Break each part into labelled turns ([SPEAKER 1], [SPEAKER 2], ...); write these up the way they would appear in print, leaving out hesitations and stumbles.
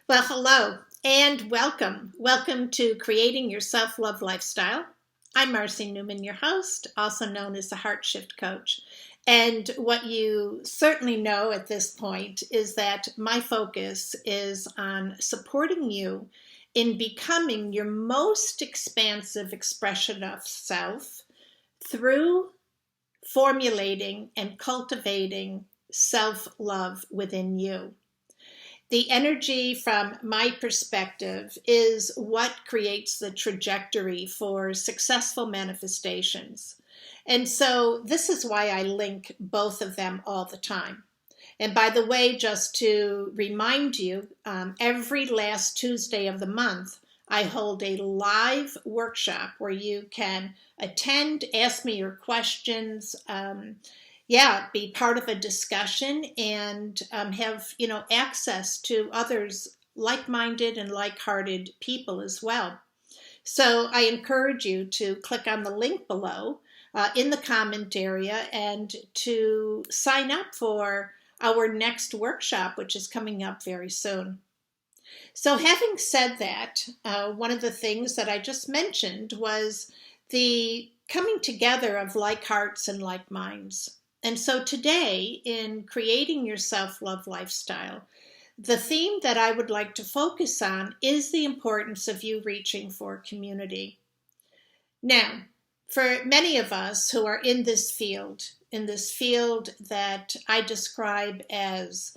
[SPEAKER 1] Well, hello and welcome. Welcome to Creating Your Self-Love Lifestyle. I'm Marcy Newman, your host, also known as the Heart Shift Coach. And what you certainly know at this point is that my focus is on supporting you in becoming your most expansive expression of self through formulating and cultivating self-love within you. The energy, from my perspective, is what creates the trajectory for successful manifestations. And so this is why I link both of them all the time. And by the way, just to remind you, every last Tuesday of the month, I hold a live workshop where you can attend, ask me your questions, be part of a discussion and have, access to others like-minded and like-hearted people as well. So I encourage you to click on the link below in the comment area and to sign up for our next workshop, which is coming up very soon. So having said that, one of the things that I just mentioned was the coming together of like hearts and like minds. And so today, in Creating Your Self-Love Lifestyle, the theme that I would like to focus on is the importance of you reaching for community. Now, for many of us who are in this field that I describe as,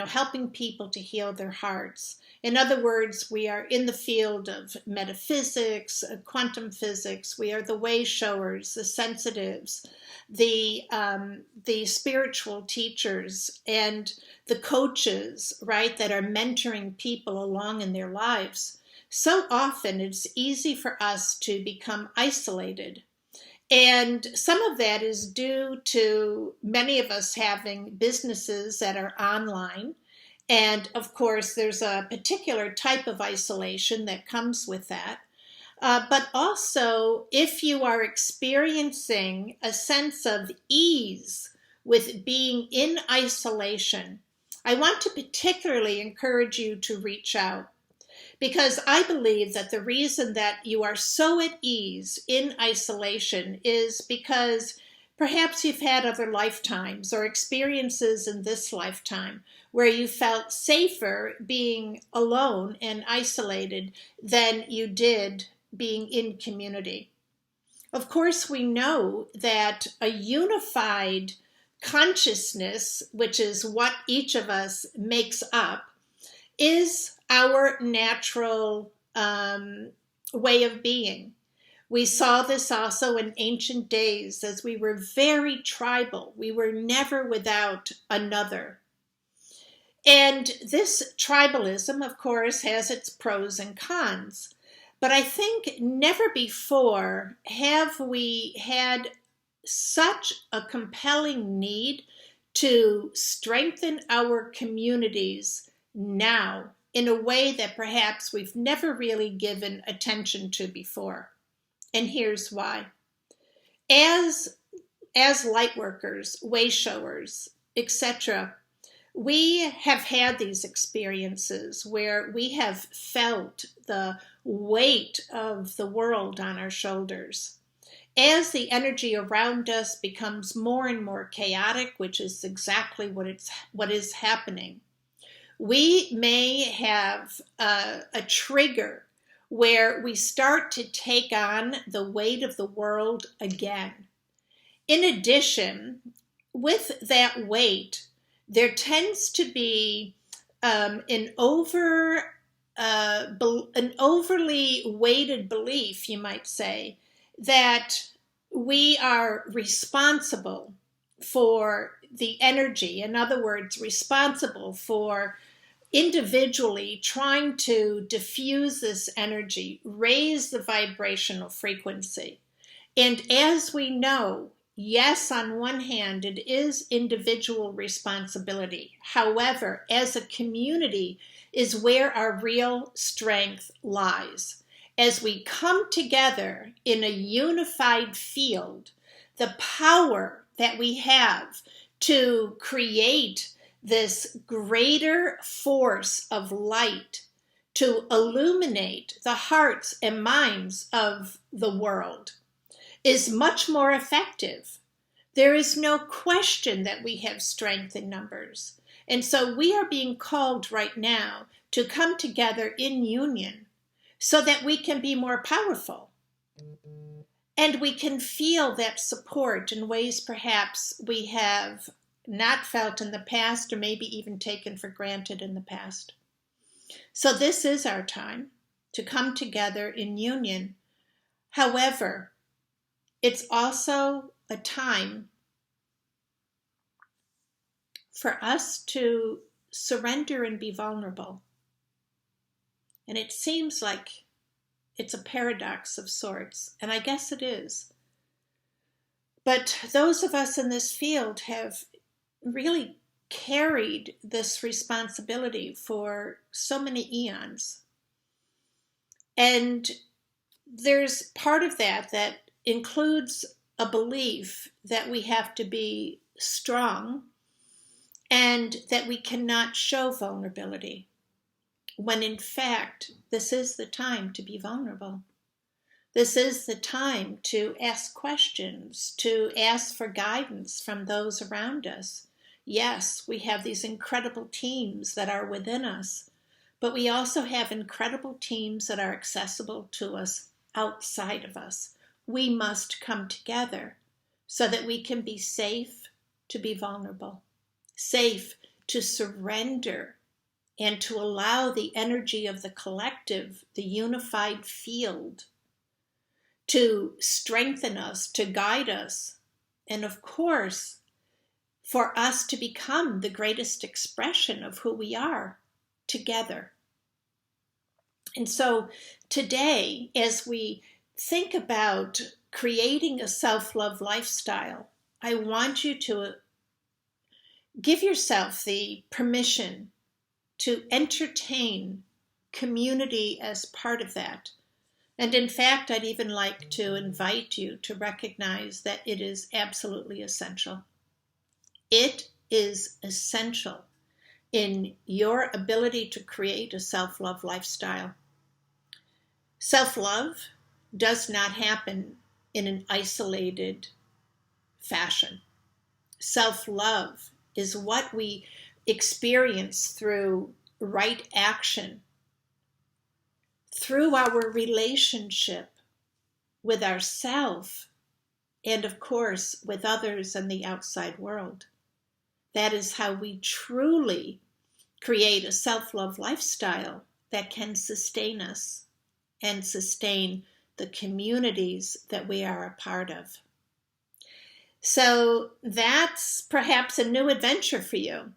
[SPEAKER 1] helping people to heal their hearts. In other words, we are in the field of metaphysics, quantum physics. We are the way showers, the sensitives, the spiritual teachers, and the coaches, right, that are mentoring people along in their lives. So often it's easy for us to become isolated. And some of that is due to many of us having businesses that are online. And of course, there's a particular type of isolation that comes with that. But also, if you are experiencing a sense of ease with being in isolation, I want to particularly encourage you to reach out. Because I believe that the reason that you are so at ease in isolation is because perhaps you've had other lifetimes or experiences in this lifetime where you felt safer being alone and isolated than you did being in community. Of course, we know that a unified consciousness, which is what each of us makes up, is our natural way of being. We saw this also in ancient days as we were very tribal. We were never without another. And this tribalism, of course, has its pros and cons. But I think never before have we had such a compelling need to strengthen our communities now in a way that perhaps we've never really given attention to before. And here's why. As light workers, way showers, etc., we have had these experiences where we have felt the weight of the world on our shoulders. As the energy around us becomes more and more chaotic, which is exactly what is happening, we may have a trigger where we start to take on the weight of the world again. In addition, with that weight, there tends to be an overly weighted belief, you might say, that we are responsible for the energy. In other words, responsible for individually trying to diffuse this energy, raise the vibrational frequency. And as we know, yes, on one hand, it is individual responsibility. However, as a community is where our real strength lies. As we come together in a unified field, the power that we have to create this greater force of light to illuminate the hearts and minds of the world is much more effective. There is no question that we have strength in numbers. And so we are being called right now to come together in union so that we can be more powerful. And we can feel that support in ways perhaps we have not felt in the past, or maybe even taken for granted in the past. So this is our time to come together in union. However, it's also a time for us to surrender and be vulnerable. And it seems like it's a paradox of sorts, and I guess it is. But those of us in this field have really carried this responsibility for so many eons. And there's part of that that includes a belief that we have to be strong and that we cannot show vulnerability, when in fact, this is the time to be vulnerable. This is the time to ask questions, to ask for guidance from those around us. Yes, we have these incredible teams that are within us, but we also have incredible teams that are accessible to us outside of us. We must come together so that we can be safe to be vulnerable, safe to surrender, and to allow the energy of the collective, the unified field, to strengthen us, to guide us, and of course, for us to become the greatest expression of who we are together. And so today, as we think about creating a self-love lifestyle, I want you to give yourself the permission to entertain community as part of that. And in fact, I'd even like to invite you to recognize that it is absolutely essential. It is essential in your ability to create a self-love lifestyle. Self-love does not happen in an isolated fashion. Self-love is what we experience through right action, through our relationship with ourselves, and of course with others and the outside world. That is how we truly create a self-love lifestyle that can sustain us and sustain the communities that we are a part of. So that's perhaps a new adventure for you,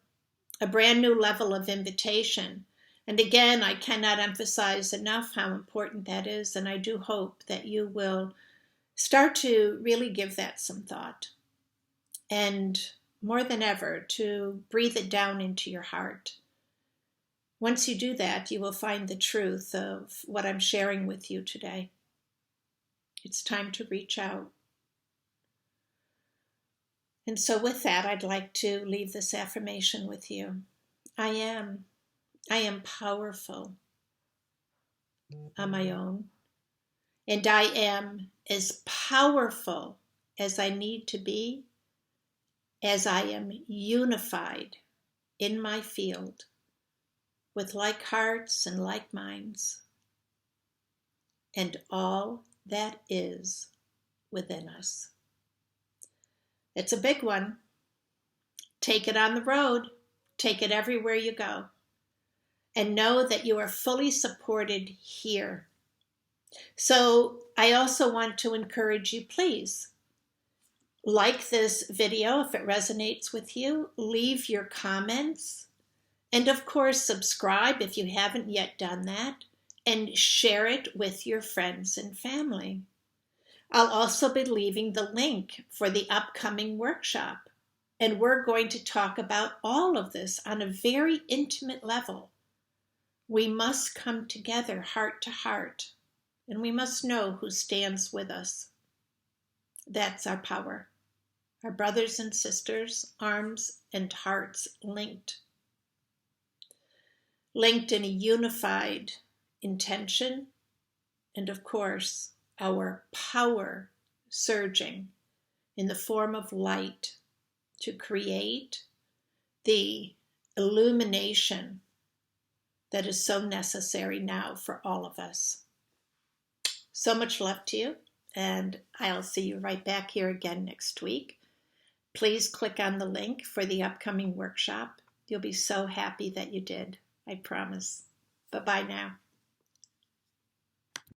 [SPEAKER 1] a brand new level of invitation. And again, I cannot emphasize enough how important that is, and I do hope that you will start to really give that some thought. And more than ever, to breathe it down into your heart. Once you do that, you will find the truth of what I'm sharing with you today. It's time to reach out. And so with that, I'd like to leave this affirmation with you. I am powerful on my own, and I am as powerful as I need to be, as I am unified in my field with like hearts and like minds, and all that is within us. It's a big one. Take it on the road. Take it everywhere you go. And know that you are fully supported here. So I also want to encourage you, please, like this video if it resonates with you. Leave your comments. And of course, subscribe if you haven't yet done that. And share it with your friends and family. I'll also be leaving the link for the upcoming workshop. And we're going to talk about all of this on a very intimate level. We must come together heart to heart, and we must know who stands with us. That's our power. Our brothers and sisters, arms and hearts linked. Linked in a unified intention, and of course, our power surging in the form of light to create the illumination that is so necessary now for all of us. So much love to you, and I'll see you right back here again next week. Please click on the link for the upcoming workshop. You'll be so happy that you did, I promise. Bye-bye now.